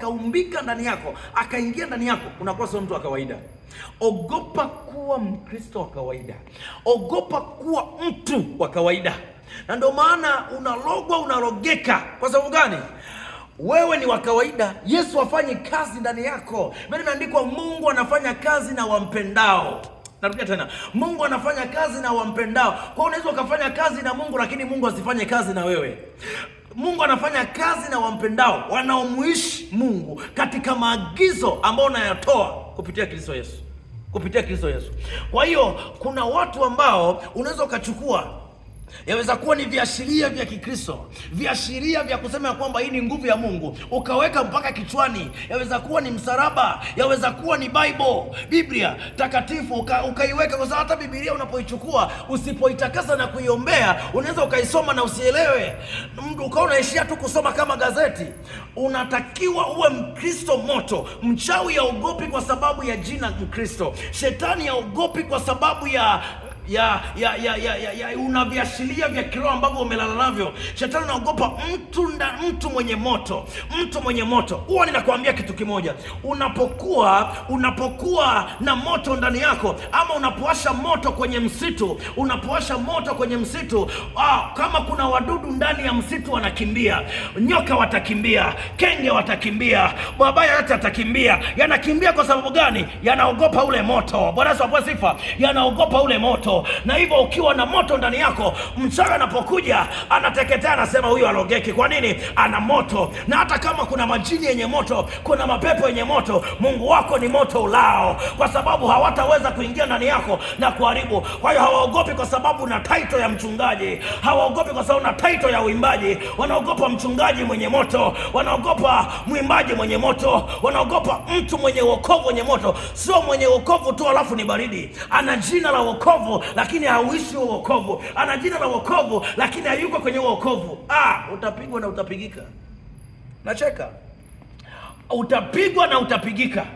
akaumbika ndani yako, akaingia ndani yako, unakuwa sio mtu wa kawaida. Ogopa kuwa Mkristo wa kawaida, ogopa kuwa mtu wa kawaida. Na ndio maana unalogwa, unarogeka. Kwa sababu gani? Wewe ni wa kawaida. Yesu afanye kazi ndani yako. Bali imeandikwa Mungu anafanya kazi na wampendao. Narudia tena, Mungu anafanya kazi na wampendao. Kwa unaweza ukafanya kazi na Mungu lakini Mungu asifanye kazi na wewe. Mungu anafanya kazi na wampendao, wanaomuishi Mungu katika maagizo ambayo unayatoa kupitia Kristo Yesu. Kupitia Kristo Yesu. Kwa hiyo kuna watu ambao unaweza ukachukua, yaweza kuwa ni viashiria vya Kikristo, viashiria vya kusema kwamba hii ni nguvu ya Mungu, ukaweka mpaka kichwani. Yaweza kuwa ni msalaba, yaweza kuwa ni Biblia takatifu, ukaiweka. Kwa sababu hata Biblia unapoichukua, usipoitakasa na kuiombea, unaweza ukaisoma na usielewe, ukawa unaishia tu kusoma kama gazeti. Unatakiwa uwe Mkristo moto. Mchawi haogopi kwa sababu ya jina Mkristo. Shetani haogopi kwa sababu ya una viashiria vya kiroho ambavyo umelala navyo. Shetani anaogopa mtu mwenye moto, mtu mwenye moto. Huwa ninakuambia kitu kimoja, unapokuwa na moto ndani yako, ama unapowasha moto kwenye msitu, kama kuna wadudu ndani ya msitu wanakimbia, nyoka watakimbia, kenge watakimbia, mabaya yote yatakimbia. Yanakimbia kwa sababu gani? Yanaogopa ule moto. Bwana Yesu apewe sifa. Yanaogopa ule moto. Na hivyo ukiwa na moto ndani yako, mchawi anapokuja anateketea, anasema huyu alogeki. Kwa nini? Ana moto. Na hata kama kuna majini yenye moto, kuna mapepo yenye moto, Mungu wako ni moto ulao, kwa sababu hawataweza kuingia ndani yako na kuharibu. Kwa hiyo hawaogopi kwa sababu na title ya mchungaji, hawaogopi kwa sababu na title ya uimbaji. Wanaogopa mchungaji mwenye moto, wanaogopa mwimbaji mwenye moto, wanaogopa mtu mwenye wokovu mwenye moto. Sio mwenye wokovu tu alafu ni baridi, ana jina la wokovu lakini hauishi huo wokovu. Ana jina la wokovu lakini hayuko kwenye wokovu. Utapigwa na utapigika. Nacheka. Utapigwa na utapigika.